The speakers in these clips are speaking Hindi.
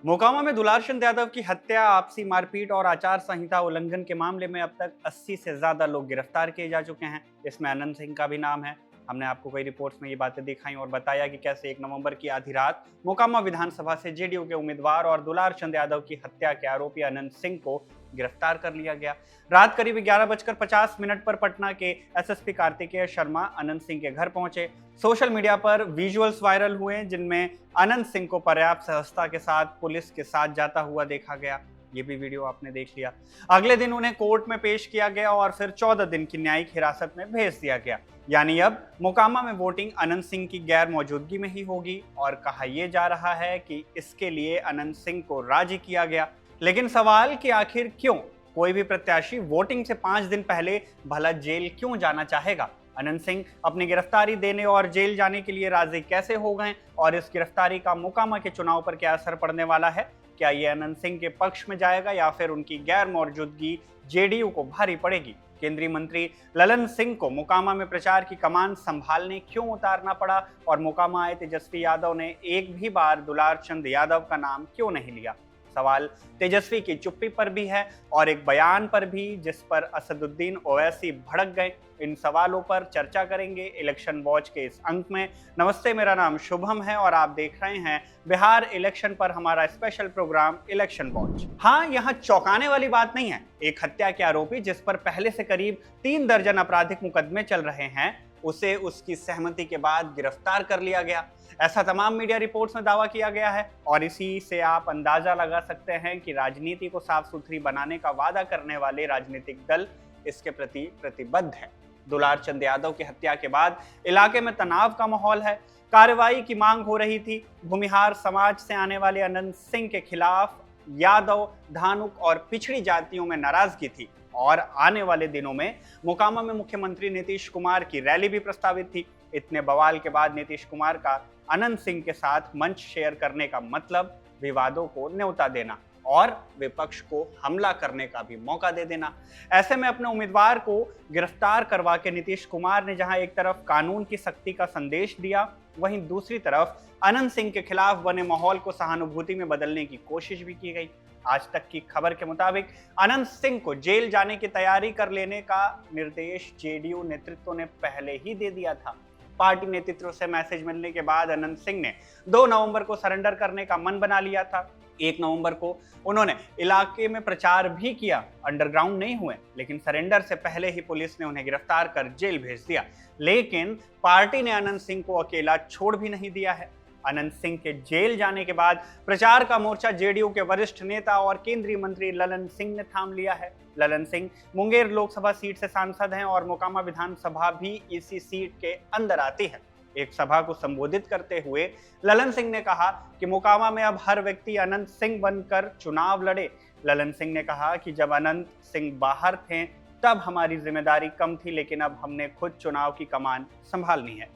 मोकामा में दुलार चंद यादव की हत्या, आपसी मारपीट और आचार संहिता उल्लंघन के मामले में अब तक 80 से ज्यादा लोग गिरफ्तार किए जा चुके हैं। इसमें अनंत सिंह का भी नाम है। हमने आपको कई रिपोर्ट्स में ये बातें दिखाई और बताया कि कैसे 1 नवंबर की आधी रात मोकामा विधानसभा से जेडीयू के उम्मीदवार और दुलार चंद यादव की हत्या के आरोपी अनंत सिंह को गिरफ्तार कर लिया गया। रात करीब 11:50 पर पटना के एसएसपी कार्तिकेय शर्मा अनंत सिंह के घर पहुंचे। सोशल मीडिया पर विजुअल्स वायरल हुए जिनमें अनंत सिंह को पर्याप्त सहजता के साथ पुलिस के साथ जाता हुआ देखा गया। ये भी वीडियो आपने देख लिया। अगले दिन उन्हें कोर्ट में पेश किया गया और फिर 14 दिन की न्यायिक हिरासत में भेज दिया गया। यानी अब मोकामा में वोटिंग अनंत सिंह की गैर मौजूदगी में ही होगी और कहा यह जा रहा है कि इसके लिए अनंत सिंह को राजी किया गया। लेकिन सवाल कि आखिर क्यों कोई भी प्रत्याशी वोटिंग से 5 दिन पहले भला जेल क्यों जाना चाहेगा? अनंत सिंह अपनी गिरफ्तारी देने और जेल जाने के लिए राजी कैसे हो गए और इस गिरफ्तारी का मोकामा के चुनाव पर क्या असर पड़ने वाला है? क्या ये अनंत सिंह के पक्ष में जाएगा या फिर उनकी गैर मौजूदगी जेडीयू को भारी पड़ेगी? केंद्रीय मंत्री ललन सिंह को मोकामा में प्रचार की कमान संभालने क्यों उतारना पड़ा और मोकामा आए तेजस्वी यादव ने एक भी बार दुलार चंद यादव का नाम क्यों नहीं लिया? सवाल तेजस्वी की चुप्पी पर भी है और एक बयान पर भी जिस पर असदुद्दीन ओवैसी भड़क गए। इन सवालों पर चर्चा करेंगे इलेक्शन वॉच के इस अंक में। नमस्ते, मेरा नाम शुभम है और आप देख रहे हैं बिहार इलेक्शन पर हमारा स्पेशल प्रोग्राम इलेक्शन वॉच। हाँ, यहाँ चौंकाने वाली बात नहीं है। एक हत्या के आरोपी जिस पर पहले से करीब 3 दर्जन आपराधिक मुकदमे चल रहे हैं, उसे उसकी सहमति के बाद गिरफ्तार कर लिया गया। ऐसा तमाम मीडिया रिपोर्ट्स में दावा किया गया है और इसी से आप अंदाजा लगा सकते हैं कि राजनीति को साफ सुथरी बनाने का वादा करने वाले राजनीतिक दल इसके प्रति प्रतिबद्ध है। दुलार चंद यादव की हत्या के बाद इलाके में तनाव का माहौल है। कार्रवाई की मांग हो रही थी। भूमिहार समाज से आने वाले अनंत सिंह के खिलाफ यादव, धानुक और पिछड़ी जातियों में नाराजगी थी और आने वाले दिनों में मोकामा में मुख्यमंत्री नीतीश कुमार की रैली भी प्रस्तावित थी। इतने बवाल के बाद नीतीश कुमार का अनंत सिंह के साथ मंच शेयर करने का मतलब विवादों को न्योता देना और विपक्ष को हमला करने का भी मौका दे देना। ऐसे में अपने उम्मीदवार को गिरफ्तार करवा के नीतीश कुमार ने जहां एक तरफ कानून की सख्ती का संदेश दिया, वहीं दूसरी तरफ अनंत सिंह के खिलाफ बने माहौल को सहानुभूति में बदलने की कोशिश भी की गई। आज तक की खबर के मुताबिक अनंत सिंह को जेल जाने की तैयारी कर लेने का निर्देश जेडीयू नेतृत्व ने पहले ही दे दिया था। पार्टी नेतृत्व से मैसेज मिलने के बाद अनंत सिंह ने 2 नवंबर को सरेंडर करने का मन बना लिया था। 1 नवंबर को उन्होंने इलाके में प्रचार भी किया। अंडरग्राउंड नहीं हुए, लेकिन सरेंडर से पहले ही पुलिस ने उन्हें गिरफ्तार कर जेल भेज दिया। लेकिन पार्टी ने अनंत सिंह को अकेला छोड़ भी नहीं दिया है। अनंत सिंह के जेल जाने के बाद प्रचार का मोर्चा जेडीयू के वरिष्ठ नेता और केंद्रीय मंत्री ललन सिंह ने थाम लिया है। ललन सिंह मुंगेर लोकसभा सीट से सांसद हैं और मोकामा विधानसभा भी इसी सीट के अंदर आती है। एक सभा को संबोधित करते हुए ललन सिंह ने कहा कि मोकामा में अब हर व्यक्ति अनंत सिंह बनकर चुनाव लड़े। ललन सिंह ने कहा कि जब अनंत सिंह बाहर थे तब हमारी जिम्मेदारी कम थी, लेकिन अब हमने खुद चुनाव की कमान संभालनी है।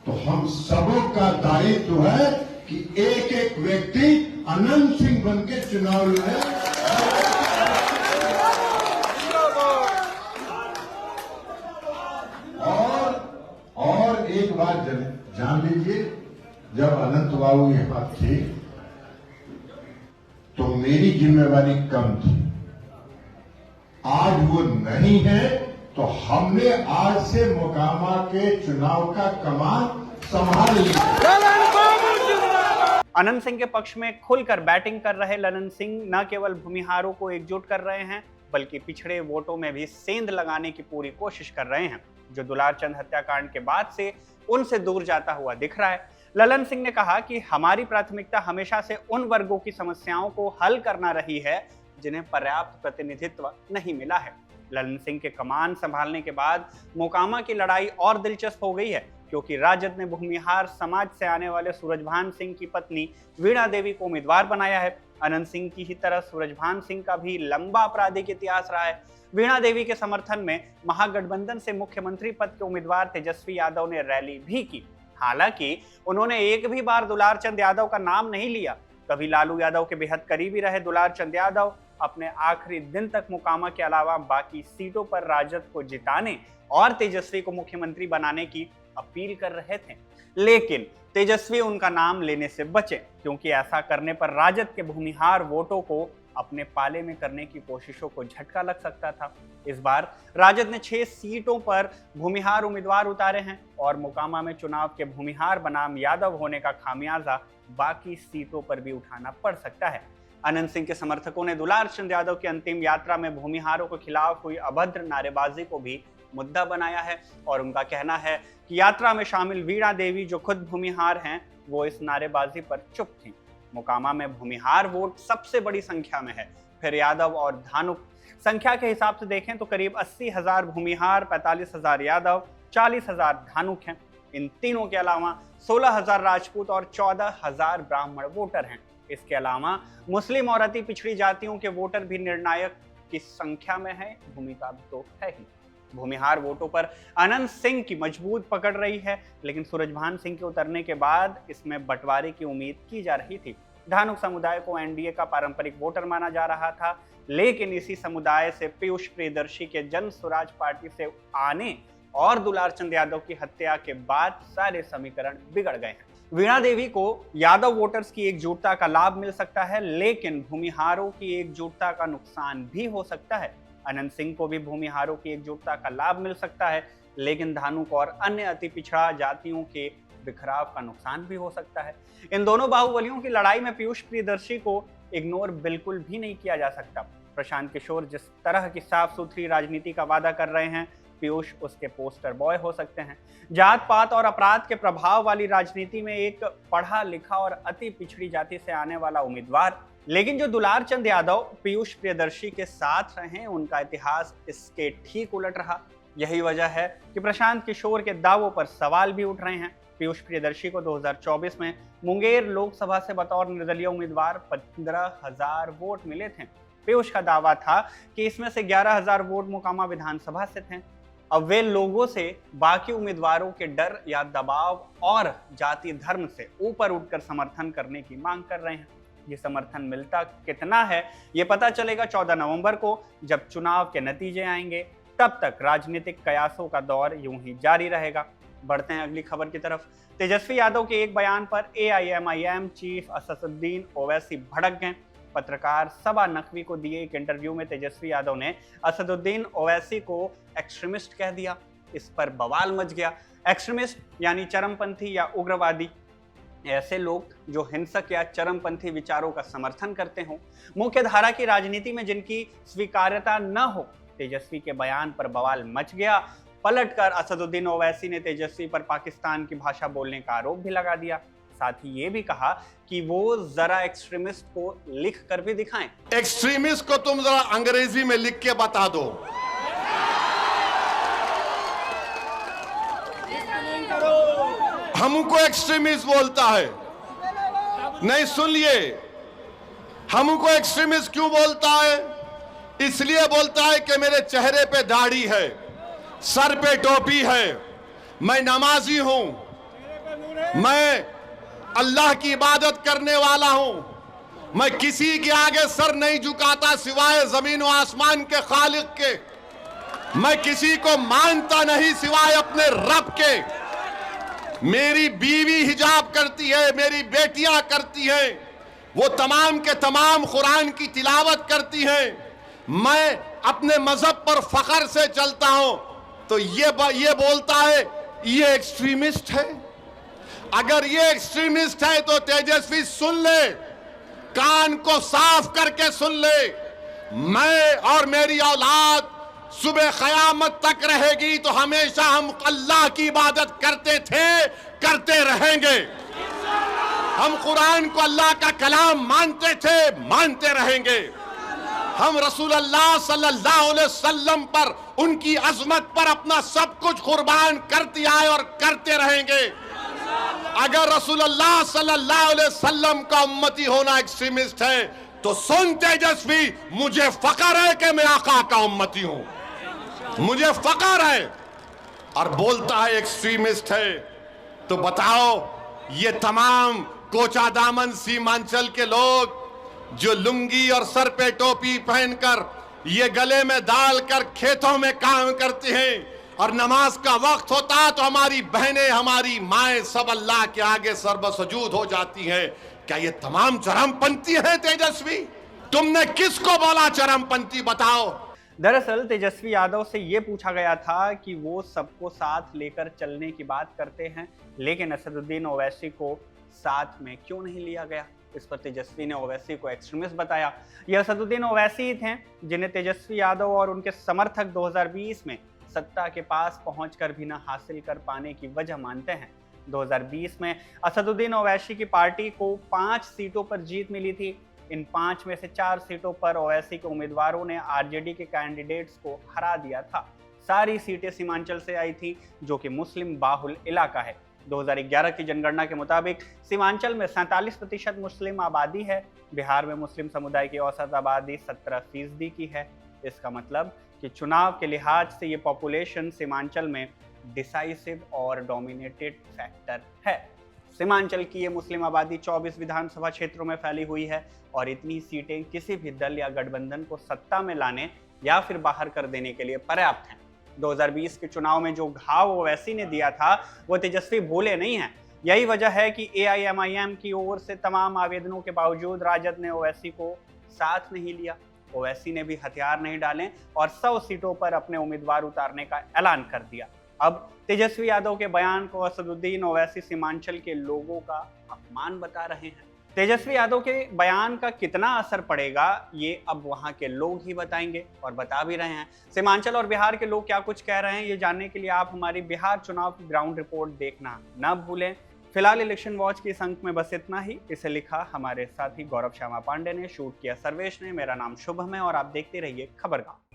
तो हम सबों का दायित्व है कि एक एक व्यक्ति अनंत सिंह बन के चुनाव लड़े। और एक बात जान लीजिए, जब अनंत बाबू यहाँ थे तो मेरी जिम्मेवारी कम थी। आज वो नहीं है तो हमने आज से मोकामा के चुनाव का कमान संभाल लिया। अनंत सिंह के पक्ष में खुलकर बैटिंग कर रहे ललन सिंह न केवल भूमिहारों को एकजुट कर रहे हैं, बल्कि पिछड़े वोटों में भी सेंध लगाने की पूरी कोशिश कर रहे हैं, जो दुलार चंद हत्याकांड के बाद से उनसे दूर जाता हुआ दिख रहा है। ललन सिंह ने कहा कि हमारी प्राथमिकता हमेशा से उन वर्गों की समस्याओं को हल करना रही है जिन्हें पर्याप्त प्रतिनिधित्व नहीं मिला है। ललन सिंह के कमान संभालने के बाद मोकामा की लड़ाई और दिलचस्प हो गई है, क्योंकि राजद ने भूमिहार समाज से आने वाले सूरजभान सिंह की पत्नी वीणा देवी को उम्मीदवार बनाया है। अनंत सिंह की ही तरह सूरजभान सिंह का भी लंबा आपराधिक इतिहास रहा है। वीणा देवी के समर्थन में महागठबंधन से मुख्यमंत्री पद के उम्मीदवार तेजस्वी यादव ने रैली भी की। हालांकि उन्होंने एक भी बार दुलार चंद यादव का नाम नहीं लिया। कभी लालू यादव के बेहद करीबी रहे दुलार चंद यादव अपने आखिरी दिन तक मोकामा के अलावा बाकी सीटों पर राजद को जिताने और तेजस्वी को मुख्यमंत्री बनाने की अपील कर रहे थे। लेकिन तेजस्वी उनका नाम लेने से बचे, क्योंकि ऐसा करने पर राजद के भूमिहार वोटों को अपने पाले में करने की कोशिशों को झटका लग सकता था। इस बार राजद ने 6 सीटों पर भूमिहार उम्मीदवार उतारे हैं और मोकामा में चुनाव के भूमिहार बनाम यादव होने का खामियाजा बाकी सीटों पर भी उठाना पड़ सकता है। अनंत सिंह के समर्थकों ने दुलार चंद यादव की अंतिम यात्रा में भूमिहारों के खिलाफ हुई अभद्र नारेबाजी को भी मुद्दा बनाया है और उनका कहना है कि यात्रा में शामिल वीणा देवी, जो खुद भूमिहार हैं, वो इस नारेबाजी पर चुप थीं। मोकामा में भूमिहार वोट सबसे बड़ी संख्या में है, फिर यादव और धानुक। संख्या के हिसाब से देखें तो करीब 80,000 भूमिहार, 45,000 यादव, 40,000 धानुक हैं। इन तीनों के अलावा 16,000 राजपूत और 14,000 ब्राह्मण वोटर हैं। इसके अलावा मुस्लिम और अति पिछड़ी जातियों के वोटर भी निर्णायक की संख्या में है, भूमिका तो है ही। भूमिहार वोटों पर अनंत सिंह की मजबूत पकड़ रही है, लेकिन सूरजभान सिंह के उतरने के बाद इसमें बंटवारे की उम्मीद की जा रही थी। धानुक समुदाय को एनडीए का पारंपरिक वोटर माना जा रहा था, लेकिन इसी समुदाय से पीयूष प्रियदर्शी के जन स्वराज पार्टी से आने और दुलार चंद यादव की हत्या के बाद सारे समीकरण बिगड़ गए हैं। वीणा देवी को यादव वोटर्स की एकजुटता का लाभ मिल सकता है, लेकिन भूमिहारों की एकजुटता का नुकसान भी हो सकता है। अनंत सिंह को भी भूमिहारों की एकजुटता का लाभ मिल सकता है, लेकिन धानुक और अन्य अति पिछड़ा जातियों के बिखराव का नुकसान भी हो सकता है। इन दोनों बाहुबलियों की लड़ाई में पीयूष प्रियदर्शी को इग्नोर बिल्कुल भी नहीं किया जा सकता। प्रशांत किशोर जिस तरह की साफ सुथरी राजनीति का वादा कर रहे हैं, पीयूष उसके पोस्टर बॉय हो सकते हैं। जात पात और अपराध के प्रभाव वाली राजनीति में एक पढ़ा लिखा और अति पिछड़ी जाति से आने वाला उम्मीदवार, लेकिन जो दुलार चंद यादव पीयूष प्रियदर्शी के साथ रहे, उनका इतिहास इसके ठीक उलट रहा। यही वजह है कि प्रशांत किशोर के दावों पर सवाल भी उठ रहे हैं। पीयूष प्रियदर्शी को 2024 में मुंगेर लोकसभा से बतौर निर्दलीय उम्मीदवार 15,000 वोट मिले थे। पीयूष का दावा था कि इसमें से 11,000 वोट मोकामा विधानसभा से थे। अब वे लोगों से बाकी उम्मीदवारों के डर या दबाव और जाति धर्म से ऊपर उठकर समर्थन करने की मांग कर रहे हैं। ये समर्थन मिलता कितना है, ये पता चलेगा 14 नवंबर को, जब चुनाव के नतीजे आएंगे। तब तक राजनीतिक कयासों का दौर यूं ही जारी रहेगा। बढ़ते हैं अगली खबर की तरफ। तेजस्वी यादव के एक बयान पर AIMIM चीफ असदुद्दीन ओवैसी भड़क गए। पत्रकार सबा नकवी को दिए एक इंटरव्यू में तेजस्वी यादव ने असदुद्दीन ओवैसी को एक्सट्रीमिस्ट कह दिया। इस पर बवाल मच गया। एक्सट्रीमिस्ट यानी चरमपंथी या उग्रवादी, ऐसे लोग जो हिंसक या चरमपंथी विचारों का समर्थन करते हों, मुख्य धारा की राजनीति में जिनकी स्वीकार्यता न हो। तेजस्वी के बयान पर बवाल मच गया। पलटकर असदुद्दीन ओवैसी ने तेजस्वी पर पाकिस्तान की भाषा बोलने का आरोप भी लगा दिया। साथ ही ये भी कहा कि वो जरा एक्सट्रीमिस्ट को लिख कर भी दिखाएं। एक्सट्रीमिस्ट को तुम जरा अंग्रेजी में लिख के बता दो। हमको एक्सट्रीमिस्ट बोलता है, नहीं सुनिए, हमको एक्सट्रीमिस्ट क्यों बोलता है? इसलिए बोलता है कि मेरे चेहरे पे दाढ़ी है, सर पे टोपी है, मैं नमाजी हूं, मैं अल्लाह की इबादत करने वाला हूं, मैं किसी के आगे सर नहीं झुकाता सिवाय जमीन और आसमान के खालिक के, मैं किसी को मानता नहीं सिवाय अपने रब के, मेरी बीवी हिजाब करती है, मेरी बेटियां करती हैं, वो तमाम के तमाम कुरान की तिलावत करती हैं, मैं अपने मजहब पर फख्र से चलता हूं। तो ये बोलता है ये एक्सट्रीमिस्ट है। अगर ये एक्सट्रीमिस्ट है तो तेजस्वी सुन ले, कान को साफ करके सुन ले, मैं और मेरी औलाद सुबह क़यामत तक रहेगी तो हमेशा हम अल्लाह की इबादत करते थे, करते रहेंगे। हम कुरान को अल्लाह का कलाम मानते थे, मानते रहेंगे। हम रसूल अल्लाह सल्लल्लाहु अलैहि वसल्लम पर, उनकी अजमत पर अपना सब कुछ कुर्बान करते आए और करते रहेंगे। अगर रसूल अल्लाह सल्लल्लाहु अलैहि वसल्लम का उम्मती होना एक्सट्रीमिस्ट है तो सुन तेजस्वी, मुझे फख्र है कि मैं आका का उम्मती हूं, मुझे फख्र है। और बोलता है एक्सट्रीमिस्ट है, तो बताओ ये तमाम कोचा दामन सीमांचल के लोग जो लुंगी और सर पे टोपी पहनकर, ये गले में डालकर खेतों में काम करते हैं और नमाज का वक्त होता तो हमारी बहनें, हमारी माएं सब अल्लाह के आगे सर्वसजूद हो जाती हैं। क्या ये तमाम चरमपंथी हैं तेजस्वी? तुमने किसको बोला चरमपंथी, बताओ। दरअसल तेजस्वी यादव से ये पूछा गया था कि वो सबको साथ लेकर चलने की बात करते हैं, लेकिन असदुद्दीन ओवैसी को साथ में क्यों नहीं लिया गया। इस पर तेजस्वी ने ओवैसी को एक्सट्रीमिस्ट बताया। ये असदुद्दीन ओवैसी ही थे जिन्हें तेजस्वी यादव और उनके समर्थक 2020 में सत्ता के पास पहुंचकर भी न हासिल कर पाने की वजह मानते हैं। 2020 में असदुद्दीन ओवैसी की पार्टी को 5 सीटों पर जीत मिली थी। इन 5 में से 4 सीटों पर ओवैसी के उम्मीदवारों ने आरजेडी के कैंडिडेट्स को हरा दिया था। सारी सीटें सीमांचल से आई थी, जो कि मुस्लिम बाहुल इलाका है। 2011 की जनगणना के मुताबिक सीमांचल में 47% मुस्लिम आबादी है। बिहार में मुस्लिम समुदाय की औसत आबादी 17% की है। इसका मतलब कि चुनाव के लिहाज से ये पॉपुलेशन सीमांचल में डिसाइसिव और डोमिनेटेड फैक्टर है। सीमांचल की ये मुस्लिम आबादी 24 विधानसभा क्षेत्रों में फैली हुई है और इतनी सीटें किसी भी दल या गठबंधन को सत्ता में लाने या फिर बाहर कर देने के लिए पर्याप्त हैं। 2020 के चुनाव में जो घाव ओवैसी ने दिया था वो तेजस्वी भूले नहीं हैं। यही वजह है कि AIMIM की ओर से तमाम आवेदनों के बावजूद राजद ने ओवैसी को साथ नहीं लिया। ओवैसी ने भी हथियार नहीं डाले और 100 सीटों पर अपने उम्मीदवार उतारने का ऐलान कर दिया। अब तेजस्वी यादव के बयान को असदुद्दीन ओवैसी सीमांचल के लोगों का अपमान बता रहे हैं। तेजस्वी यादव के बयान का कितना असर पड़ेगा ये अब वहां के लोग ही बताएंगे और बता भी रहे हैं। सीमांचल और बिहार के लोग क्या कुछ कह रहे हैं ये जानने के लिए आप हमारी बिहार चुनाव की ग्राउंड रिपोर्ट देखना न भूलें। फिलहाल इलेक्शन वॉच की इस अंक में बस इतना ही। इसे लिखा हमारे साथी गौरव श्यामा पांडे ने, शूट किया सर्वेश ने। मेरा नाम शुभम है और आप देखते रहिए खबरगांव।